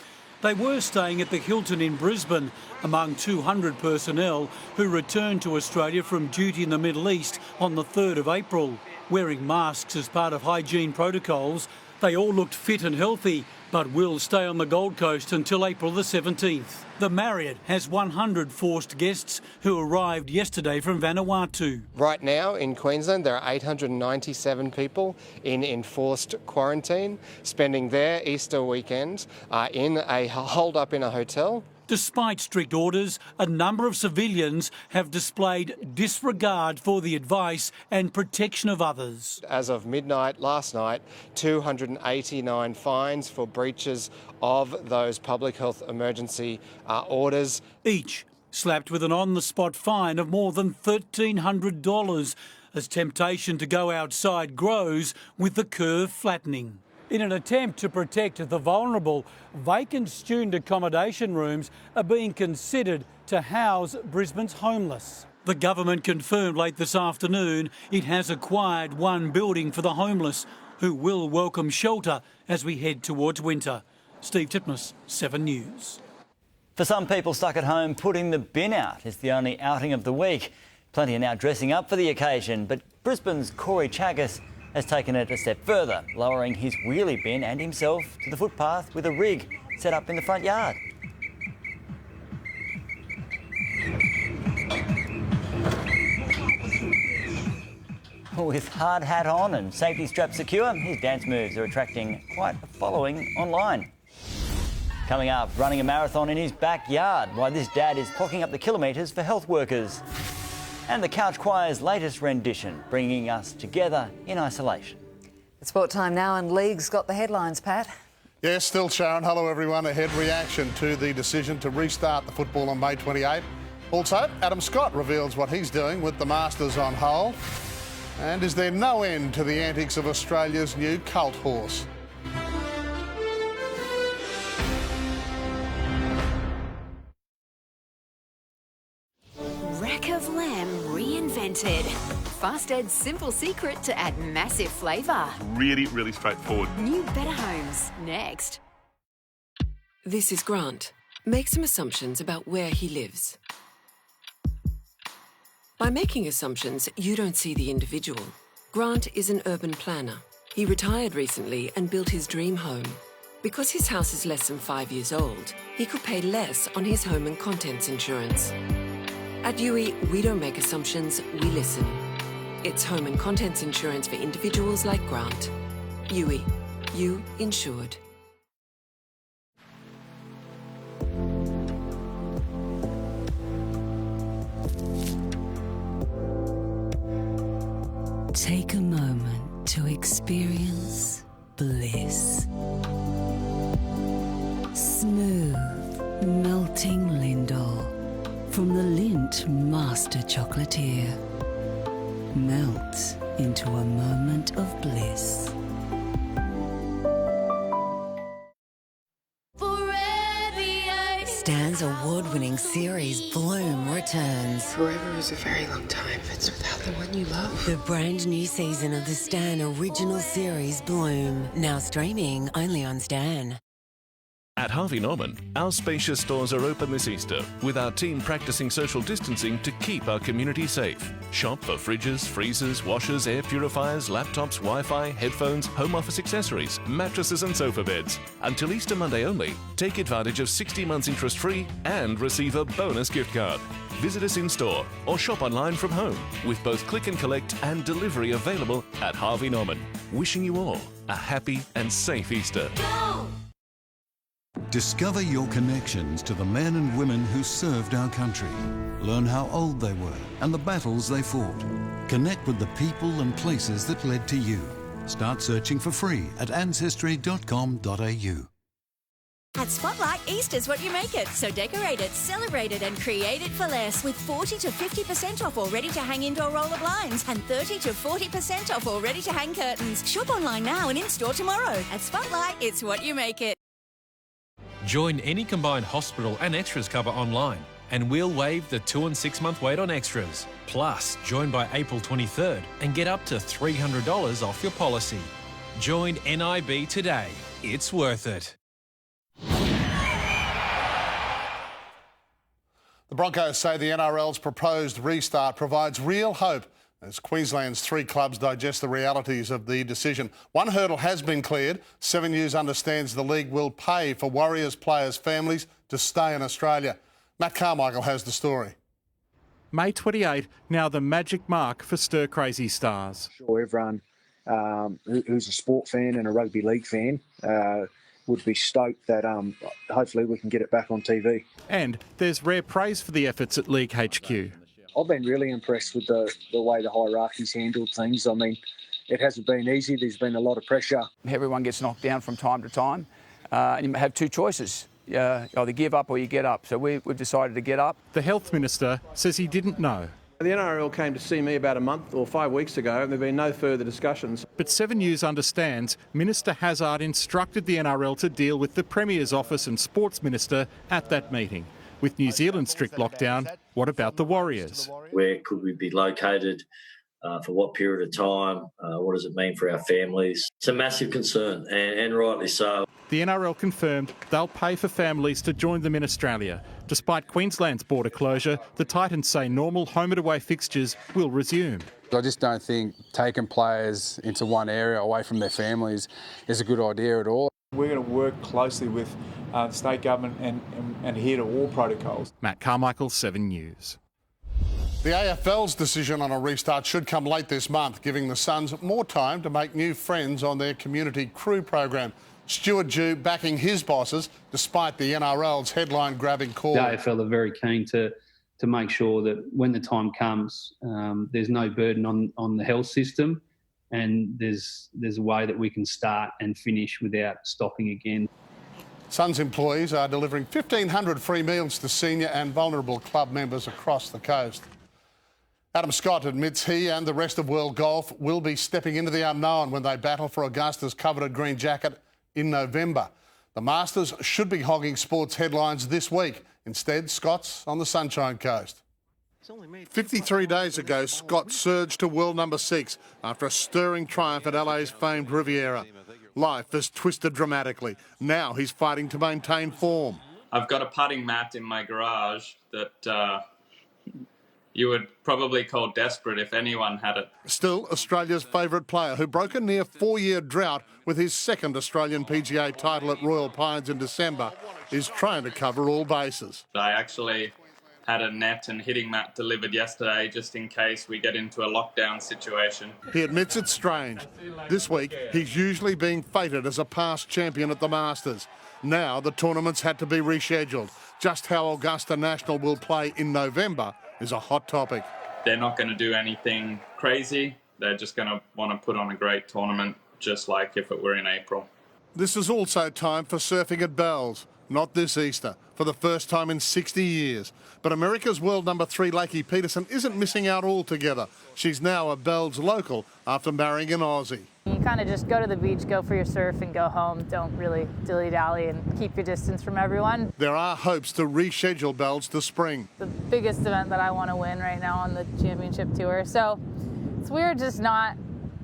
They were staying at the Hilton in Brisbane, among 200 personnel who returned to Australia from duty in the Middle East on the 3rd of April. Wearing masks as part of hygiene protocols, they all looked fit and healthy, but will stay on the Gold Coast until April the 17th. The Marriott has 100 forced guests who arrived yesterday from Vanuatu. Right now in Queensland there are 897 people in enforced quarantine, spending their Easter weekend in a hold-up in a hotel. Despite strict orders, a number of civilians have displayed disregard for the advice and protection of others. As of midnight last night, 289 fines for breaches of those public health emergency orders. Each slapped with an on-the-spot fine of more than $1,300 as temptation to go outside grows with the curve flattening. In an attempt to protect the vulnerable, vacant student accommodation rooms are being considered to house Brisbane's homeless. The government confirmed late this afternoon it has acquired one building for the homeless, who will welcome shelter as we head towards winter. Steve Titmus, 7 News. For some people stuck at home, putting the bin out is the only outing of the week. Plenty are now dressing up for the occasion, but Brisbane's Corey Chagas has taken it a step further, lowering his wheelie bin and himself to the footpath with a rig set up in the front yard. With hard hat on and safety strap secure, his dance moves are attracting quite a following online. Coming up, running a marathon in his backyard, why this dad is clocking up the kilometres for health workers. And the Couch Choir's latest rendition, bringing us together in isolation. It's sport time now, and League's got the headlines, Pat. Yes, still Sharyn. Hello everyone. Ahead reaction to the decision to restart the football on May 28. Also, Adam Scott reveals what he's doing with the Masters on hold. And is there no end to the antics of Australia's new cult horse? Rack of lamb reinvented. Fast Ed's simple secret to add massive flavour. Really straightforward. New Better Homes, next. This is Grant. Make some assumptions about where he lives. By making assumptions, you don't see the individual. Grant is an urban planner. He retired recently and built his dream home. Because his house is less than 5 years old, he could pay less on his home and contents insurance. At UE, we don't make assumptions, we listen. It's home and contents insurance for individuals like Grant. UE, you insured. Take a moment to experience bliss. Smooth, melting Lindor from the Lindt Master Chocolatier. Melt into a moment of bliss. Stan's award award-winning series Bloom returns. Forever is a very long time if it's without the one you love. The brand new season of the Stan original series Bloom, now streaming only on Stan. At Harvey Norman, our spacious stores are open this Easter, with our team practicing social distancing to keep our community safe. Shop for fridges, freezers, washers, air purifiers, laptops, Wi-Fi, headphones, home office accessories, mattresses and sofa beds. Until Easter Monday only, take advantage of 60 months interest-free and receive a bonus gift card. Visit us in-store or shop online from home, with both click and collect and delivery available at Harvey Norman. Wishing you all a happy and safe Easter. Go! Discover your connections to the men and women who served our country. Learn how old they were and the battles they fought. Connect with the people and places that led to you. Start searching for free at ancestry.com.au. At Spotlight, Easter's what you make it. So decorate it, celebrate it and create it for less. With 40 to 50% off all ready-to-hang indoor roller blinds and 30 to 40% off all ready-to-hang curtains. Shop online now and in-store tomorrow. At Spotlight, it's what you make it. Join any combined hospital and extras cover online and we'll waive the 2 and 6 month wait on extras. Plus, join by April 23rd and get up to $300 off your policy. Join NIB today. It's worth it. The Broncos say the NRL's proposed restart provides real hope as Queensland's 3 clubs digest the realities of the decision. One hurdle has been cleared. 7 News understands the league will pay for Warriors players' families to stay in Australia. Matt Carmichael has the story. May 28, now the magic mark for stir-crazy stars. Sure, everyone who's a sport fan and a rugby league fan would be stoked that hopefully we can get it back on TV. And there's rare praise for the efforts at League HQ. I've been really impressed with the way the hierarchy's handled things. I mean, it hasn't been easy. There's been a lot of pressure. Everyone gets knocked down from time to time, and you have 2 choices. You either give up or you get up. So we've decided to get up. The Health Minister says he didn't know. The NRL came to see me about a month or 5 weeks ago, and there have been no further discussions. But 7 News understands Minister Hazzard instructed the NRL to deal with the Premier's office and Sports Minister at that meeting. With New Zealand's strict lockdown, what about the Warriors? Where could we be located? For what period of time? What does it mean for our families? It's a massive concern, and rightly so. The NRL confirmed they'll pay for families to join them in Australia. Despite Queensland's border closure, the Titans say normal home and away fixtures will resume. I just don't think taking players into one area away from their families is a good idea at all. We're going to work closely with the state government and adhere to all protocols. Matt Carmichael, 7 News. The AFL's decision on a restart should come late this month, giving the Suns more time to make new friends on their community crew program. Stuart Dew backing his bosses despite the NRL's headline-grabbing call. The AFL are very keen to make sure that when the time comes, there's no burden on the health system, and there's a way that we can start and finish without stopping again. Suns employees are delivering 1,500 free meals to senior and vulnerable club members across the coast. Adam Scott admits he and the rest of world golf will be stepping into the unknown when they battle for Augusta's coveted green jacket in November. The Masters should be hogging sports headlines this week. Instead, Scott's on the Sunshine Coast. 53 days ago, Scott surged to world number 6 after a stirring triumph at LA's famed Riviera. Life has twisted dramatically. Now he's fighting to maintain form. I've got a putting mat in my garage that you would probably call desperate if anyone had it. Still, Australia's favourite player, who broke a near 4-year drought with his second Australian PGA title at Royal Pines in December, is trying to cover all bases. I actually had a net and hitting mat delivered yesterday just in case we get into a lockdown situation. He admits it's strange. This week, he's usually being feted as a past champion at the Masters. Now the tournament's had to be rescheduled. Just how Augusta National will play in November is a hot topic. They're not going to do anything crazy. They're just going to want to put on a great tournament, just like if it were in April. This is also time for surfing at Bells. Not this Easter, for the first time in 60 years. But America's world number 3 Lakey Peterson isn't missing out altogether. She's now a Bells local after marrying an Aussie. You kind of just go to the beach, go for your surf and go home. Don't really dilly-dally and keep your distance from everyone. There are hopes to reschedule Bells to spring. The biggest event that I want to win right now on the championship tour. So it's weird just not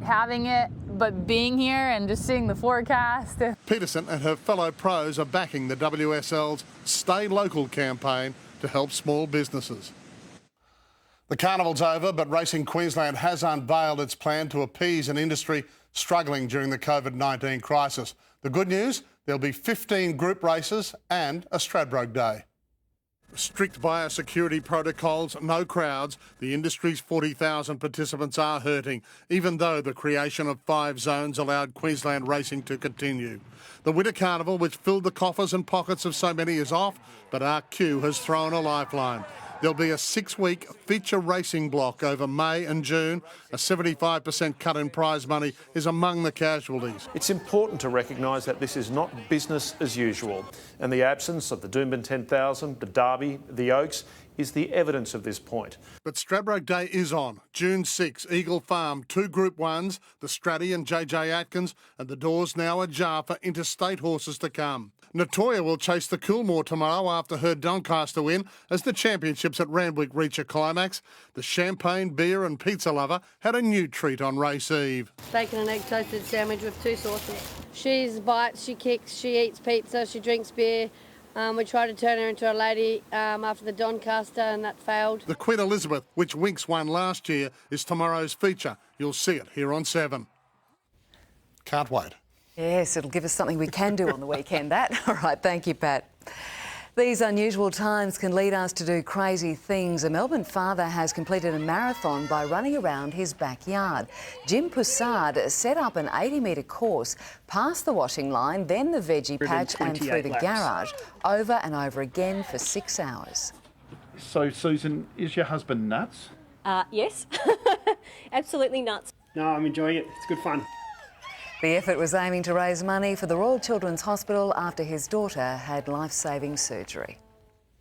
having it, but being here and just seeing the forecast. Peterson and her fellow pros are backing the WSL's Stay Local campaign to help small businesses. The carnival's over, but Racing Queensland has unveiled its plan to appease an industry struggling during the COVID-19 crisis. The good news, there'll be 15 group races and a Stradbroke Day. Strict biosecurity protocols, no crowds. The industry's 40,000 participants are hurting, even though the creation of 5 zones allowed Queensland racing to continue. The Winter Carnival, which filled the coffers and pockets of so many, is off, but RQ has thrown a lifeline. There'll be a 6-week feature racing block over May and June. A 75% cut in prize money is among the casualties. It's important to recognise that this is not business as usual, and the absence of the Doomben 10,000, the Derby, the Oaks is the evidence of this point. But Stradbroke Day is on. June 6, Eagle Farm, 2 Group 1s, the Stratty and JJ Atkins, and the doors now ajar for interstate horses to come. Natoya will chase the Coolmore tomorrow after her Doncaster win as the championships at Randwick reach a climax. The champagne, beer and pizza lover had a new treat on race eve. Bacon and egg toasted sandwich with 2 sauces. She bites, she kicks, she eats pizza, she drinks beer. We tried to turn her into a lady after the Doncaster and that failed. The Queen Elizabeth, which Winx won last year, is tomorrow's feature. You'll see it here on 7. Can't wait. Yes, it'll give us something we can do on the weekend, that. All right, thank you, Pat. These unusual times can lead us to do crazy things. A Melbourne father has completed a marathon by running around his backyard. Jim Poussard set up an 80-metre course past the washing line, then the veggie patch and through the garage, over and over again for 6 hours. So, Susan, is your husband nuts? Yes, absolutely nuts. No, I'm enjoying it. It's good fun. The effort was aiming to raise money for the Royal Children's Hospital after his daughter had life-saving surgery.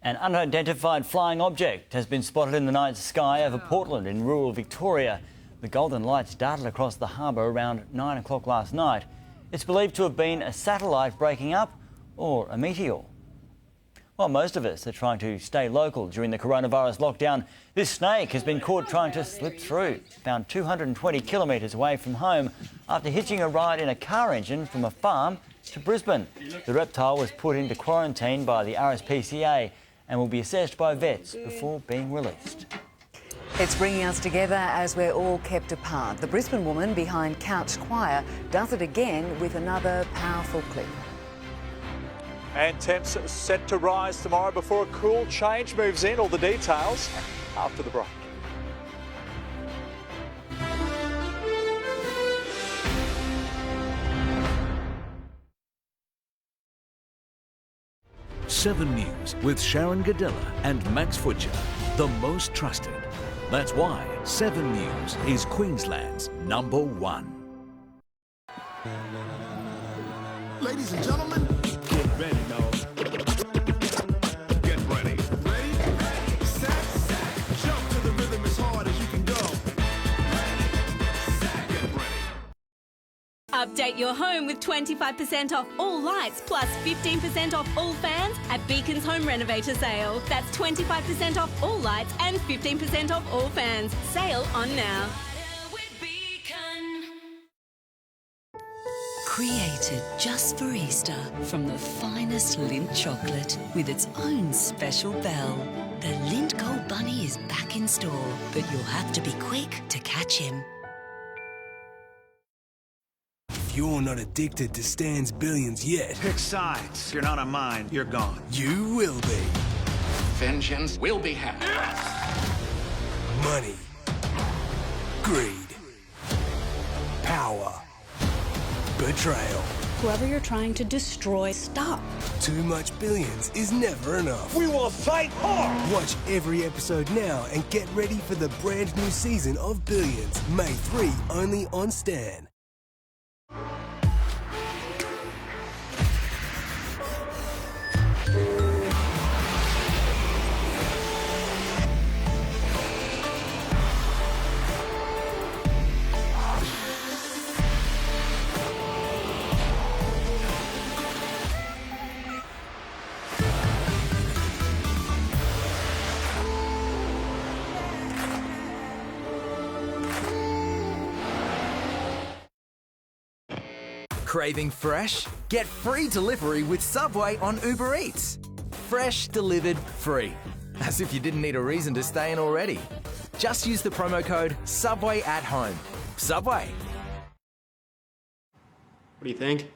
An unidentified flying object has been spotted in the night sky over Portland in rural Victoria. The golden lights darted across the harbour around 9 o'clock last night. It's believed to have been a satellite breaking up or a meteor. While most of us are trying to stay local during the coronavirus lockdown, this snake has been caught trying to slip through. Found 220 kilometres away from home after hitching a ride in a car engine from a farm to Brisbane. The reptile was put into quarantine by the RSPCA and will be assessed by vets before being released. It's bringing us together as we're all kept apart. The Brisbane woman behind Couch Choir does it again with another powerful clip. And temps set to rise tomorrow before a cool change moves in. All the details after the break. Seven News with Sharyn, Ghidella and Max Futcher. The most trusted. That's why 7 News is Queensland's #1. Ladies and gentlemen, get ready, dog. Get ready. Ready? Set. Jump to the rhythm as hard as you can go. Get ready. Update your home with 25% off all lights plus 15% off all fans at Beacon's Home Renovator Sale. That's 25% off all lights and 15% off all fans. Sale on now. Created just for Easter from the finest Lindt chocolate with its own special bell. The Lindt Gold Bunny is back in store, but you'll have to be quick to catch him. If you're not addicted to Stan's Billions yet... Pick sides. You're not on mine. You're gone. You will be. Vengeance will be had. Money. Greed. Power. Betrayal. Whoever you're trying to destroy, stop. Too much Billions is never enough. We will fight hard! Watch every episode now and get ready for the brand new season of Billions. May 3, only on Stan. Craving fresh? Get free delivery with Subway on Uber Eats. Fresh delivered free. As if you didn't need a reason to stay in already. Just use the promo code Subway at home. Subway. What do you think?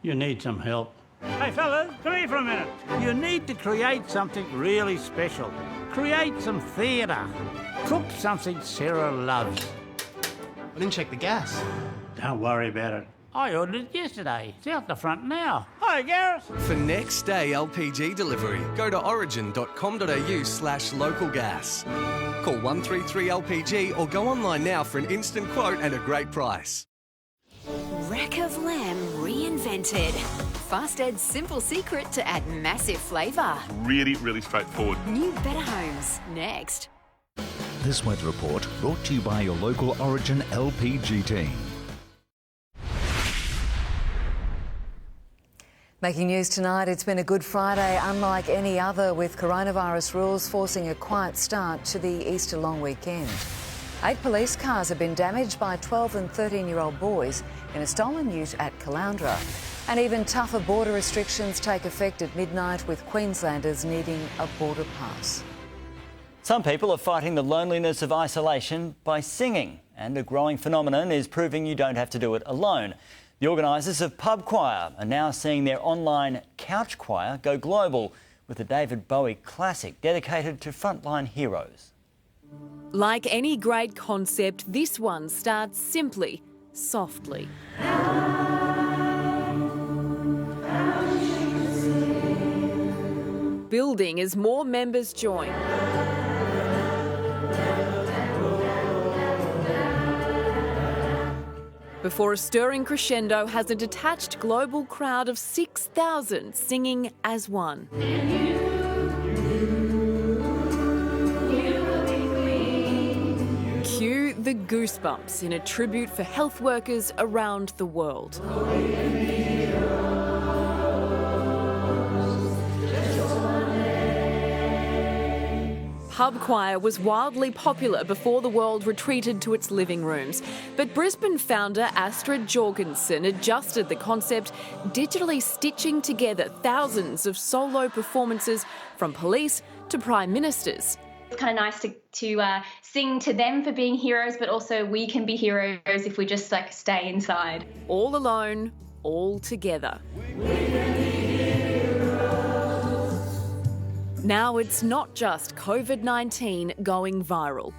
You need some help. Hey fellas, come here for a minute. You need to create something really special. Create some theatre. Cook something Sarah loves. I didn't check the gas. Don't worry about it. I ordered it yesterday. It's out the front now. Hi, Gareth. For next day LPG delivery, go to origin.com.au/localgas. Call 133LPG or go online now for an instant quote and a great price. Rack of lamb reinvented. Fast Ed's simple secret to add massive flavour. Really straightforward. New Better Homes, next. This weather report brought to you by your local Origin LPG team. Making news tonight, it's been a Good Friday unlike any other, with coronavirus rules forcing a quiet start to the Easter long weekend. 8 police cars have been damaged by 12 and 13-year-old boys in a stolen ute at Caloundra. And even tougher border restrictions take effect at midnight, with Queenslanders needing a border pass. Some people are fighting the loneliness of isolation by singing, and a growing phenomenon is proving you don't have to do it alone. The organisers of Pub Choir are now seeing their online couch choir go global, with a David Bowie classic dedicated to frontline heroes. Like any great concept, this one starts simply, softly. Building as more members join. Before a stirring crescendo has a detached global crowd of 6,000 singing as one. Cue the goosebumps in a tribute for health workers around the world. Pub Choir was wildly popular before the world retreated to its living rooms. But Brisbane founder Astrid Jorgensen adjusted the concept, digitally stitching together thousands of solo performances from police to prime ministers. It's kind of nice to sing to them for being heroes, but also we can be heroes if we just stay inside. All alone, all together. Now it's not just COVID-19 going viral.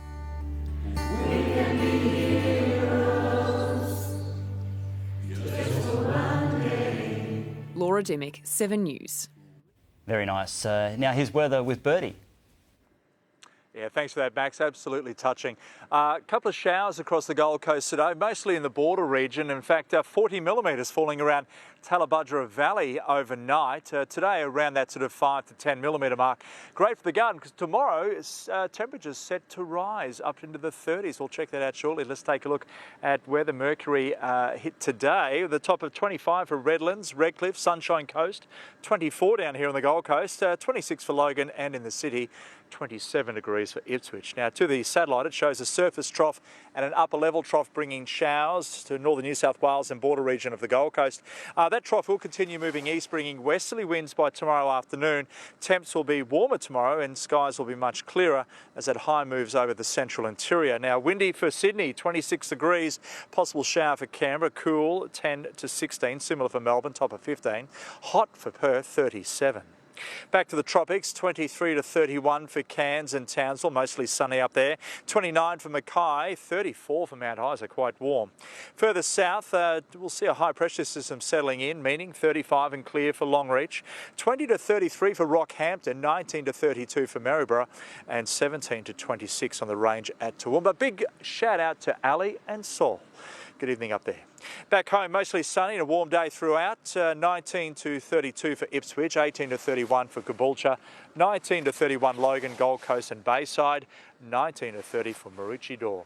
Laura Dimmick, 7 News. Very nice. Now here's weather with Birdie. Yeah, thanks for that, Max. Absolutely touching. A couple of showers across the Gold Coast today, mostly in the border region. In fact, 40 millimetres falling around Tallabudgera Valley overnight. Today, around that sort of 5 to 10 millimetre mark. Great for the garden, because tomorrow temperatures set to rise up into the 30s. We'll check that out shortly. Let's take a look at where the mercury hit today. The top of 25 for Redlands, Redcliffe, Sunshine Coast. 24 down here on the Gold Coast. 26 for Logan, and in the city, 27 degrees for Ipswich. Now, to the satellite, it shows a surface trough and an upper level trough bringing showers to northern New South Wales and border region of the Gold Coast. That trough will continue moving east, bringing westerly winds by tomorrow afternoon. Temps will be warmer tomorrow and skies will be much clearer as that high moves over the central interior. Now, windy for Sydney, 26 degrees. Possible shower for Canberra, cool, 10 to 16. Similar for Melbourne, top of 15. Hot for Perth, 37. Back to the tropics, 23 to 31 for Cairns and Townsville, mostly sunny up there. 29 for Mackay, 34 for Mount Isa, quite warm. Further south, we'll see a high pressure system settling in, meaning 35 and clear for Longreach. 20 to 33 for Rockhampton, 19 to 32 for Maryborough, and 17 to 26 on the range at Toowoomba. Big shout out to Ali and Saul. Good evening up there. Back home, mostly sunny and a warm day throughout. 19 to 32 for Ipswich, 18 to 31 for Caboolture, 19 to 31 Logan, Gold Coast and Bayside, 19 to 30 for Maroochydore.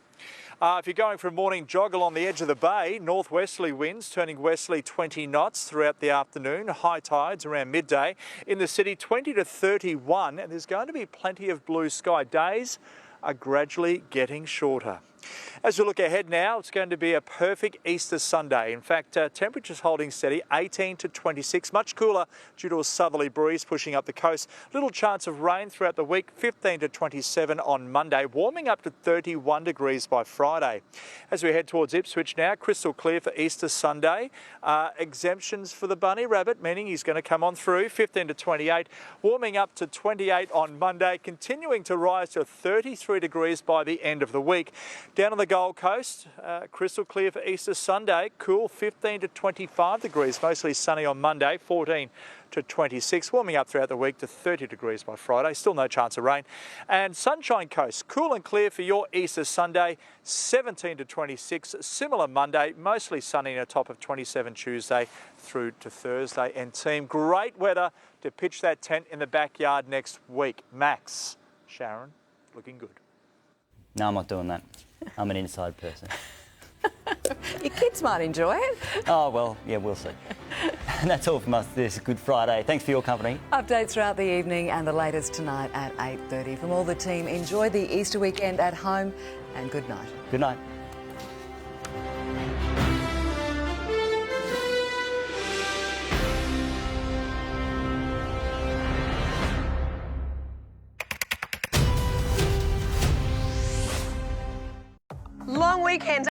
If you're going for a morning jog along the edge of the bay, northwesterly winds turning westerly 20 knots throughout the afternoon. High tides around midday. In the city, 20 to 31, and there's going to be plenty of blue sky. Days are gradually getting shorter. As we look ahead now, it's going to be a perfect Easter Sunday. In fact, temperatures holding steady, 18 to 26, much cooler due to a southerly breeze pushing up the coast. Little chance of rain throughout the week, 15 to 27 on Monday, warming up to 31 degrees by Friday. As we head towards Ipswich now, crystal clear for Easter Sunday. Exemptions for the bunny rabbit, meaning he's going to come on through, 15 to 28, warming up to 28 on Monday, continuing to rise to 33 degrees by the end of the week. Down on the Gold Coast, crystal clear for Easter Sunday, cool 15 to 25 degrees, mostly sunny on Monday, 14 to 26, warming up throughout the week to 30 degrees by Friday, still no chance of rain. And Sunshine Coast, cool and clear for your Easter Sunday, 17 to 26, similar Monday, mostly sunny and a top of 27 Tuesday through to Thursday. And team, great weather to pitch that tent in the backyard next week. Max, Sharyn, looking good. No, I'm not doing that. I'm an inside person. Your kids might enjoy it. Oh, well, yeah, we'll see. And that's all from us this Good Friday. Thanks for your company. Updates throughout the evening and the latest tonight at 8:30. From all the team, enjoy the Easter weekend at home and good night. Good night. Long weekends